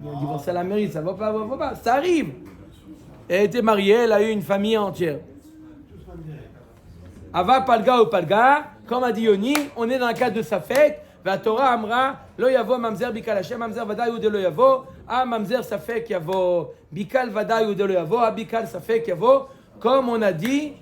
On a divorcé à la mairie, ça va pas. Ça arrive. Elle était mariée, elle a eu une famille entière. Ava palga ou palga, comme a dit Yoni, on est dans le cadre de Safek. Va Torah amra, lo yavo mamzer bikal Hashem, mamzer vadaï ou de lo yavo. Ah, mamzer Safek yavo, bikal vadaï ou de lo yavo. Ah, bikal Safek yavo. Comme on a dit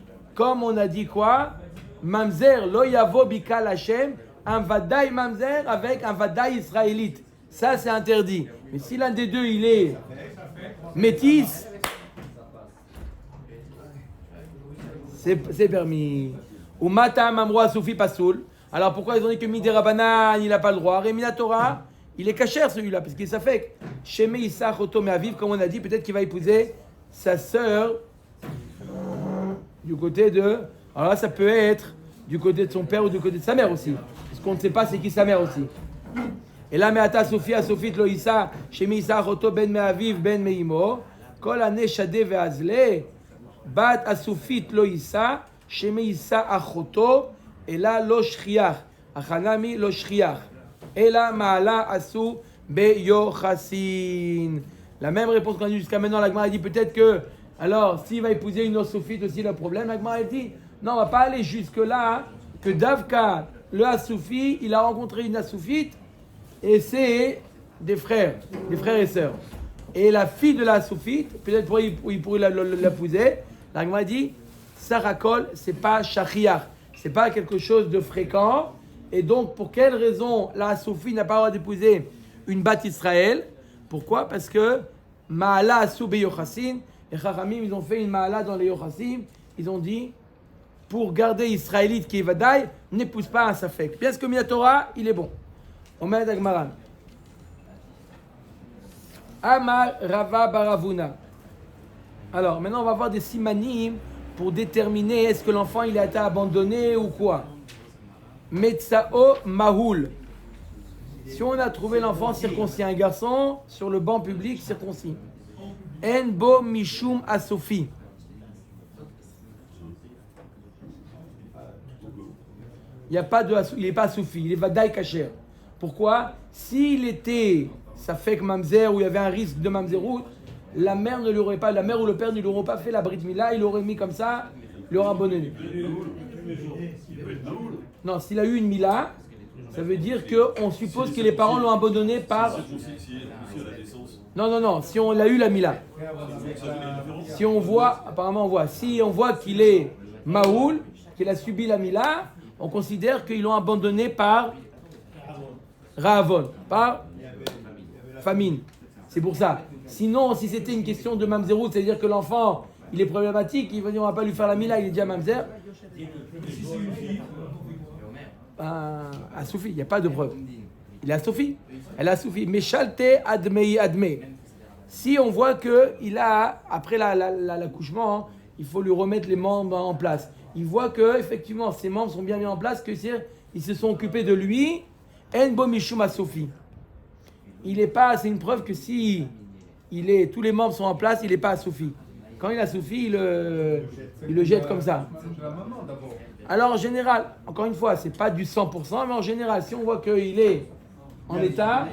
quoi? Mamzer lo yavo bikal Hashem, un vadaï mamzer avec un vadaï israélite. Ça, c'est interdit. Mais si l'un des deux, il est métis, c'est permis. Ou matam amroa soufi pasoul. Alors pourquoi ils ont dit que Midé Rabanan, il n'a pas le droit? Rémi la Torah, il est cachère celui-là, parce qu'il s'affecte. Shemé Issa Choto Me'aviv, comme on a dit, peut-être qu'il va épouser sa sœur du côté de. Alors là, ça peut être du côté de son père ou du côté de sa mère aussi. Parce qu'on ne sait pas c'est qui sa mère aussi. Et là, Me'ata Sophia, Sophit Lo Issa, Shemé Issa Choto Ben Me'aviv, Ben Me'imo, Kol Ane Shade Ve'azle, Bat Asufit Lo Issa, Shemé Issa Achoto, et là, lo shriach. Achanami lo shriach. Et là, ma'ala asu beyochasin. La même réponse qu'on a dit jusqu'à maintenant, la Gemara a dit peut-être que, alors, s'il va épouser une Assoufite aussi, le problème, la Gemara a dit, non, on va pas aller jusque-là, que Davka, le Assoufi, il a rencontré une Assoufite, et c'est des frères et sœurs. Et la fille de la Assoufite, peut-être il pourrait l'épouser, la Gemara a dit, Sarakol, c'est pas shachiach. C'est pas quelque chose de fréquent. Et donc, pour quelle raison la Sophie n'a pas le droit d'épouser une bat Israël? Pourquoi? Parce que Ma'ala Asu Be Yochassin, et Chachamim, ils ont fait une Ma'ala dans les Yochassim. Ils ont dit, pour garder Israélite qui est Vadaï, n'épouse pas un Safek. Bien que Minatora, il est bon. Omer Dagmaran. Amar Rava Baravuna. Alors, maintenant, on va voir des simanim pour déterminer est-ce que l'enfant il a été abandonné ou quoi. Metzao Mahoul. Si on a trouvé l'enfant circoncis, un garçon sur le banc public circoncis. Enbo Mishum Asofi. Il n'est pas Asoufi, il est Vadaï Kacher. Pourquoi? S'il était Safek Mamzer où il y avait un risque de Mamzerout, la mère ou le père ne lui aurait pas fait la Brit Mila, il l'aurait mis comme ça, il l'aurait abandonné. Non, s'il a eu une Mila, ça veut dire qu'on suppose que les parents l'ont abandonné par... Non, si on a eu la Mila. Si on voit, apparemment on voit, si on voit qu'il est Maoul, qu'il a subi la Mila, on considère qu'ils l'ont abandonné par Rahavon, par famine. C'est pour ça. Sinon, si c'était une question de mamzerut, c'est-à-dire que l'enfant, il est problématique, il va dire on va pas lui faire la mila, il est déjà mamzer. À Soufi, il n'y a pas de preuve. Il est à Soufi. Elle est à Soufi. Mais chalte admei admei. Si on voit qu'il a, après l'accouchement, il faut lui remettre les membres en place. Il voit que effectivement ses membres sont bien mis en place, que ils se sont occupés de lui. En bo mishum à Soufi. Il est pas, c'est une preuve que si tous les membres sont en place, il n'est pas à Soufi. Quand il a Soufi, il le jette comme ça. Alors en général, encore une fois, c'est pas du 100%, mais en général, si on voit qu'il est en état,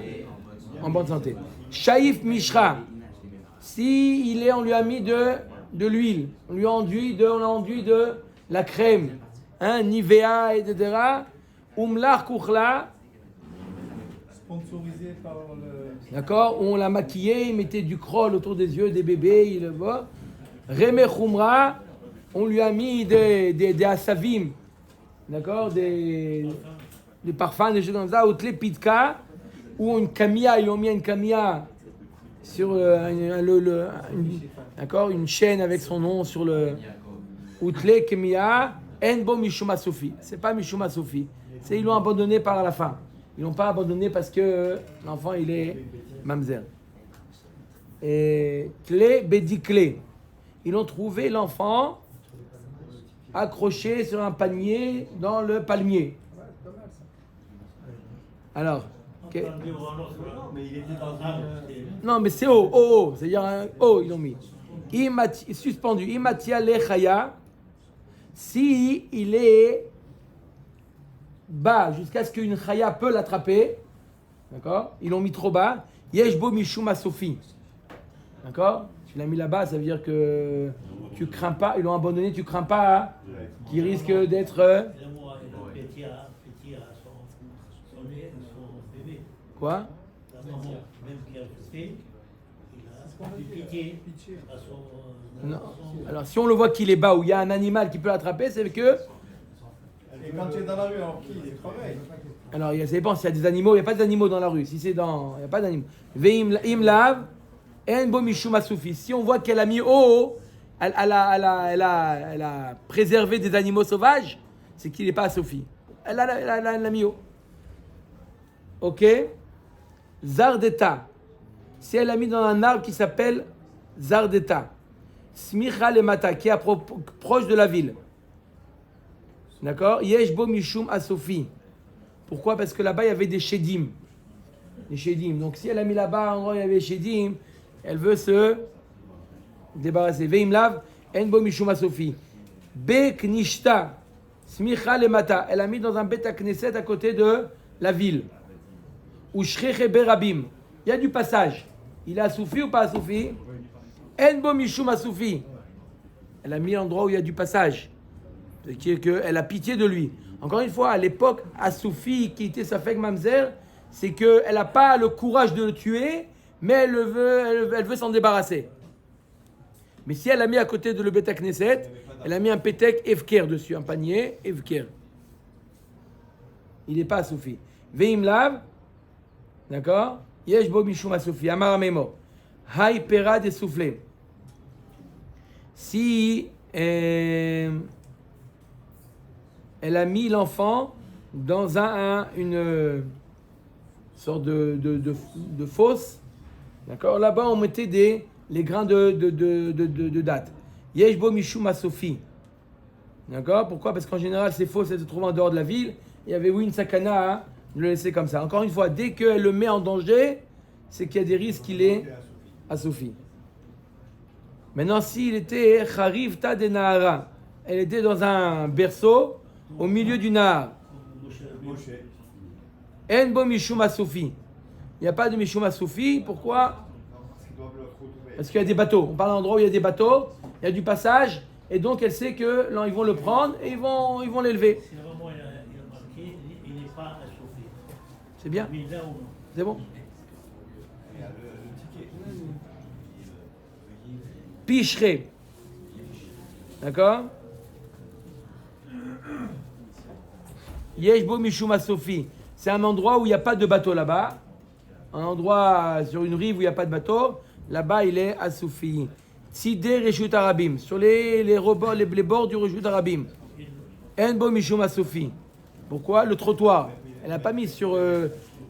en bonne santé. Shaif Mishra, si on lui a mis de l'huile, on lui a enduit de la crème, Nivea, etc. Umlar Kuchla,
Sponsorisé par le...
d'accord, on l'a maquillé, il mettait du crol autour des yeux des bébés, il le voit. Remé Khumra, on lui a mis des asavim, d'accord, des parfums, des choses comme ça, ou tlepitka, ou une camia, ils ont mis une camia sur d'accord, une chaîne avec son nom sur le outle camia, enbo mishuma sofi. C'est pas mishuma sofi, c'est ils l'ont abandonné par la fin. Ils l'ont pas abandonné parce que l'enfant il est mamzer. Et clé bédiclé. Ils ont trouvé l'enfant accroché sur un panier dans le palmier. Alors,
Mais il était dans un...
non, mais c'est haut, c'est-à-dire un haut, ils l'ont mis. Suspendu. Imatia lechaya, si il est bas jusqu'à ce qu'une chaya peut l'attraper, d'accord, ils l'ont mis trop bas. Yeshbo mishuma sofi, d'accord. Tu l'as mis là-bas, ça veut dire que tu crains pas, ils l'ont abandonné, tu crains pas qu'il risque d'être...
Petit à son bébé.
Quoi?
La maman, même qui a fait, il a du pitié à son...
Non. Alors si on le voit qu'il est bas, où il y a un animal qui peut l'attraper, c'est que...
Et quand tu es dans la rue, alors qui il travaille?
Alors ça dépend s'il y a des animaux, il n'y a pas d'animaux dans la rue. Si c'est dans... Il n'y a pas d'animaux. Veim lav, en bo mishum asoufi. Si on voit qu'elle a mis elle a préservé des animaux sauvages, c'est qu'il n'est pas asoufi. Elle a mis haut. Ok? Zardeta. Si elle a mis dans un arbre qui s'appelle Zardeta. Smicha lemata, qui est proche de la ville. D'accord? Yeshbo mishum asoufi. Pourquoi? Parce que là-bas, il y avait des shedim. Des shedim. Donc si elle a mis là-bas, en endroit où il y avait des shedim, elle veut se débarrasser. Veim lav, en bo mishum asoufi. Bek nishta. Smicha lemata. Elle a mis dans un bet knesset à côté de la ville. Ou shreche berabim. Il y a du passage. Il est assoufi ou pas assoufi? En bo mishum asoufi. Elle a mis l'endroit où il y a du passage. C'est-à-dire qu'elle a pitié de lui. Encore une fois, à l'époque, assoufi, qui était Safek Mamzer, c'est qu'elle n'a pas le courage de le tuer, mais elle veut s'en débarrasser. Mais si elle a mis à côté de le Beta Knesset, elle a mis un pétek Evker dessus, un panier Evker. Il n'est pas assoufi. Veim lav, d'accord? Yesh bo mishum assoufi. Amar memo. Hay pera de soufflé. Si elle a mis l'enfant dans une sorte de fosse, d'accord? Là-bas, on mettait les grains de date. Yeshbo mishum asofi. D'accord? Pourquoi? Parce qu'en général, ces fosses, elles se trouvent en dehors de la ville. Il y avait une sakana de le laisser comme ça. Encore une fois, dès qu'elle le met en danger, c'est qu'il y a des risques qu'il est asofi. Maintenant, s'il était charivta de nahara, elle était dans un berceau au milieu du nahar. En bo mishum asofi. Il n'y a pas de mishum asofi. Pourquoi? Parce qu'il y a des bateaux. On parle d'un endroit où il y a des bateaux, il y a du passage, et donc elle sait que là, ils vont le prendre et ils vont l'élever.
Si vraiment il a marqué, il n'est pas assoufi.
C'est bien?
Mais là où
C'est bon? Picheré. D'accord? Yeshbo Mishum Asofi. C'est un endroit où il n'y a pas de bateau là-bas. Un endroit sur une rive où il n'y a pas de bateau. Là-bas, il est Asofi. Tzidé Reshut Arabim. Sur les bords du Reshut Arabim. Enbo Mishum Asofi. Pourquoi? Le trottoir. Elle n'a pas mis sur.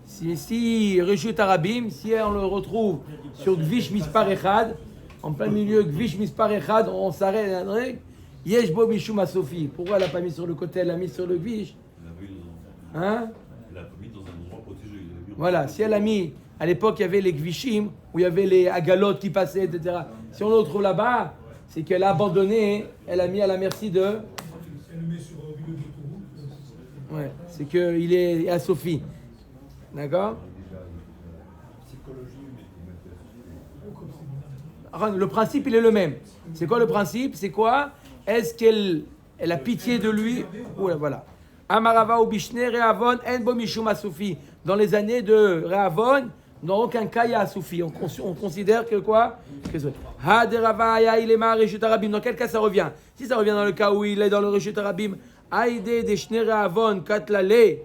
Si Reshut Arabim, si on le retrouve sur Gvish Mispar Echad, en plein milieu Gvish Mispar Echad, on s'arrête. Yeshbo Mishum Asofi. Pourquoi elle n'a pas mis sur le côté, elle l'a mis sur le Gvish? Hein?
Elle l'a mis dans un endroit protégé.
Voilà, si elle a mis, à l'époque il y avait les Gvishim, où il y avait les agalotes qui passaient, etc. Si on le retrouve là-bas, c'est qu'elle a abandonné, elle a mis à la merci de.
Elle le met sur le milieu d'autoroute.
Ouais, c'est qu'il est à Sophie. D'accord? Le principe, il est le même. C'est quoi le principe? C'est quoi? Est-ce qu'elle a pitié de lui? Voilà. Amarava ou Bishne Rehavon en bo mishum Asoufi. Dans les années de Rehavon, dans aucun cas il y a Asoufi. On considère que quoi? Haderavaya ilema Reshut Arabim. Dans quel cas ça revient? Si ça revient dans le cas où il est dans le Reshut Arabim, Aïde de Shne Rehavon Katlale.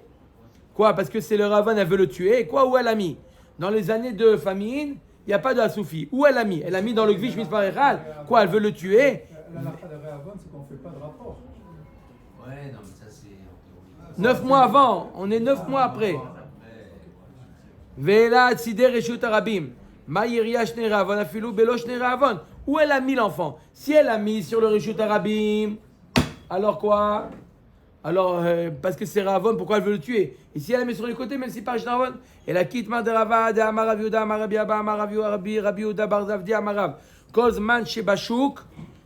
Quoi? Parce que c'est le Rehavon, elle veut le tuer. Quoi? Où elle a mis? Dans les années de famine, il n'y a pas de Asoufi. Où elle a mis? Elle a mis dans le Gvish Mispar Echad. Quoi? Elle veut le tuer?
La lacha de Rehavon, c'est qu'on ne fait pas de rapport.
Ouais, non, mais ça c'est.
9 mois avant, on est 9 mois après. Vela tzidé reshut arabim. Ma yiria shne rehavon afilu belo shne rehavon. Où elle a mis l'enfant? Si elle a mis sur le reshut arabim, alors quoi? Alors, parce que c'est rehavon, pourquoi elle veut le tuer? Et si elle la met sur les côtés, même si pas reshut rehavon, elle a quitte ma de rava de amarav yuda amarav yaba amarav rabi yuda barzav di amarav. Kozman shebashuk,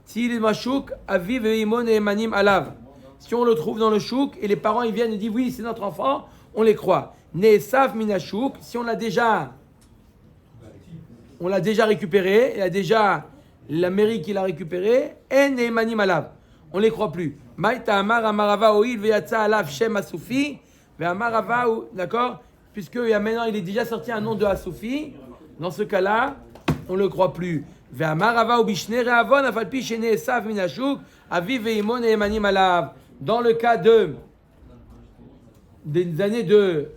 s'il est mashuk, aviv et imon et emanim alav. Si on le trouve dans le chouk et les parents ils viennent et disent oui c'est notre enfant, on les croit. Nesav minachouk, si on l'a déjà récupéré, il y a déjà la mairie qui l'a récupéré, en emanim alav, on les croit plus. Maïta amar amarava oil veyatsa alav shem asoufi, ve amarava, d'accord, puisque maintenant il est déjà sorti un nom de asoufi, dans ce cas-là, on le croit plus. Ve amarava ou bishne rehavon afalpi shene esav minachouk, aviv veimon et emanim alav. Dans le cas des années de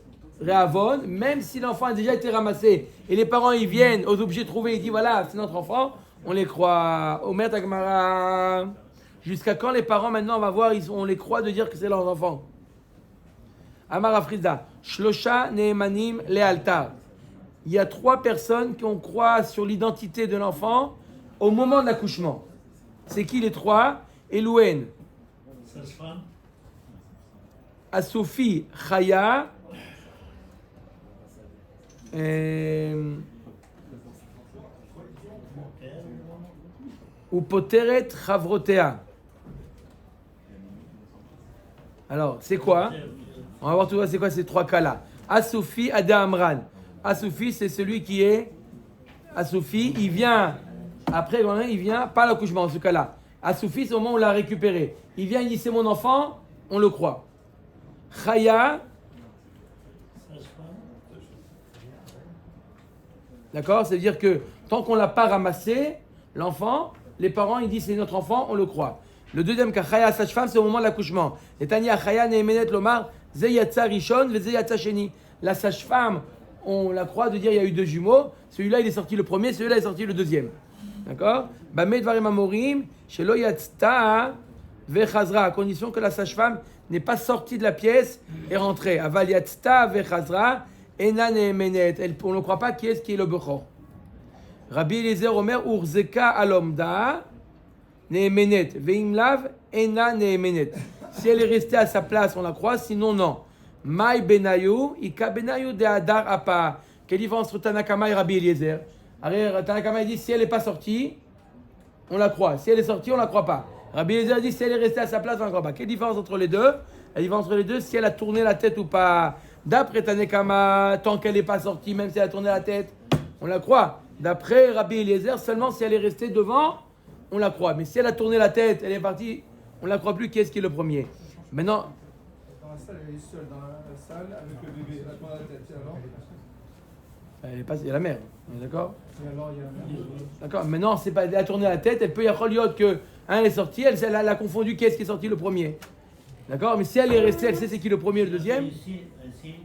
Rehavon, même si l'enfant a déjà été ramassé et les parents ils viennent aux objets trouvés et disent voilà c'est notre enfant, on les croit. Omer Tagmara. Jusqu'à quand les parents maintenant on va voir on les croit de dire que c'est leurs enfants. Amar Afrida. Shlosha Neemanim Lealtar. Il y a 3 personnes qu'on croit sur l'identité de l'enfant au moment de l'accouchement. C'est qui les 3? Elouen. Asoufi Chaya ou Poteret Chavrotea. Alors, c'est quoi? On va voir tout c'est quoi ces 3 cas-là. Asoufi Ada Amran. Asoufi, c'est celui qui est Asoufi, il vient après, il vient pas à l'accouchement en ce cas-là. Asoufi, c'est au moment où on l'a récupéré. Il vient, il dit c'est mon enfant, on le croit. Chaya, d'accord, c'est-à-dire que tant qu'on l'a pas ramassé, l'enfant, les parents ils disent c'est notre enfant, on le croit. Le deuxième cas, Chaya, sage-femme, c'est au moment de l'accouchement. Netanya Chaya Neemenet Lomar Zeyatsa Rishon Vezeyatsa Sheni. La sage-femme, on la croit de dire il y a eu 2 jumeaux. Celui-là il est sorti le premier, celui-là est sorti le deuxième. D'accord? Bamed Varim Amorim Shelo Yatzta Vechazra, à condition que la sage-femme n'est pas sortie de la pièce et rentrée. Aval Yatzta Vechazra Ena Neemenet. On ne croit pas qui est le Bechor. Rabbi Eliezer Omer Urzeka Alomda Neemenet Veimlav Ena Neemenet. Si elle est restée à sa place, on la croit, sinon non. Mai Benayu Ika Benayu de Adar Apa. Quelle différence entre Tanakama et Rabbi Eliezer? Tanakama dit si elle n'est pas sortie, on la croit. Si elle est sortie, on ne la croit pas. Rabbi Eliezer dit si elle est restée à sa place, on ne la croit pas. Quelle différence entre les deux? La différence entre les deux, si elle a tourné la tête ou pas. D'après Tanakama, tant qu'elle n'est pas sortie, même si elle a tourné la tête, on la croit. D'après Rabbi Eliezer, seulement si elle est restée devant, on la croit. Mais si elle a tourné la tête, elle est partie, on ne la croit plus. Qui est-ce qui est le premier? Maintenant.
Dans la salle, elle est seule dans la salle avec le bébé. Elle a tourné la tête. Alors
elle est pas, il y a la mère, d'accord?
et alors, il y a la mère.
D'accord, maintenant, c'est pas, elle a tourné la tête, elle peut y avoir que elle est sortie, elle a confondu qui est-ce qui est sorti le premier. D'accord? Mais si elle est restée, elle sait c'est qui le premier et le deuxième.
Ici, je suis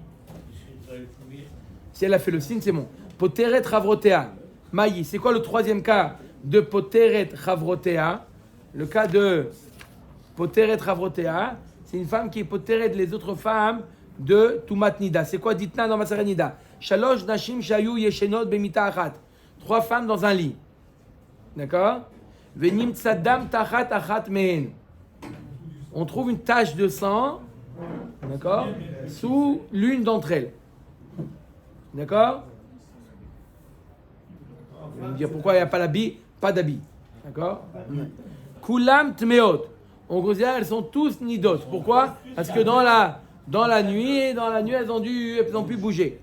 dans le premier.
Si elle a fait le signe, c'est bon. Poteret Chavrotea. Maï, c'est quoi le troisième cas de Poteret Chavrotea? Le cas de Poteret Chavrotea, c'est une femme qui est Poteret les autres femmes de Tumat Nida. C'est quoi Ditna dans Maseret Nida? Shalosh Nashim Shayu Yeshenot Bemita Achat. 3 femmes dans un lit. D'accord? Venim Tzadam Tachat Achat Mehen. On trouve une tache de sang, d'accord, sous l'une d'entre elles. D'accord? Vous allez me dire pourquoi il n'y a pas l'habit? Pas d'habit. D'accord? Kulam Tmeot. On considère qu'elles sont tous nidot. Pourquoi? Parce que dans la nuit, elles ont pu bouger.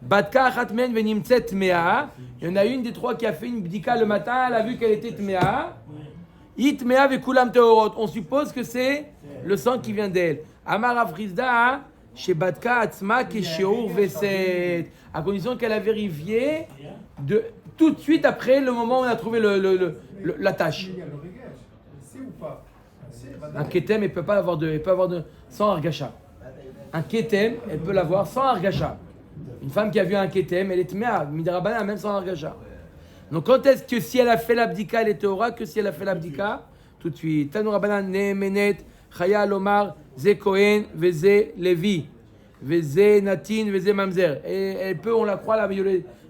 Batka Achatmen Venimtset Tmea. Il y en a une des 3 qui a fait une bdika le matin, elle a vu qu'elle était Tmea. Itmea Vekulam Teorot. On suppose que c'est le sang qui vient d'elle. Amar Afrizda, chez Batka Atzma Kesheur Veset. À condition qu'elle a vérifié tout de suite après le moment où on a trouvé la tâche.
Il y a le régage. C'est ou pas?
Un ketem, elle peut pas avoir sans argacha. Un ketem, elle peut l'avoir sans argacha. Une femme qui a vu un ketem, elle est tmea, midrabana, même sans argacha. Donc quand est-ce que si elle a fait l'abdika, elle est théora, que si elle a fait l'abdika, tout de suite. Tanu rabbanan nemenet, chaya lomar, ze kohen, veze levi, veze natin, veze mamzer. Et elle peut, on la croit,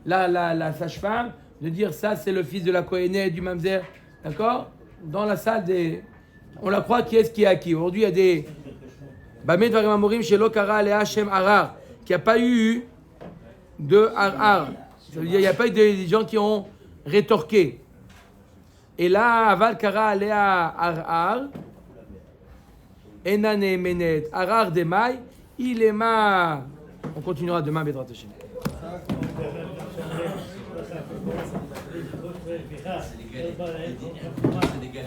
la sage-femme, de dire ça c'est le fils de la kohenet, du mamzer. D'accord? Dans la salle des... On la croit qui est-ce qui est à qui. Aujourd'hui il y a des... Bamet varim amorim shelo kara alea shem arar, qui n'a pas eu de arar. Ça veut dire il n'y a pas eu des gens qui ont rétorqué. Et là, aval kara alea arar, enane menet arar demai, il est ma... On continuera demain, Bédrat Hashem.
C'est légal.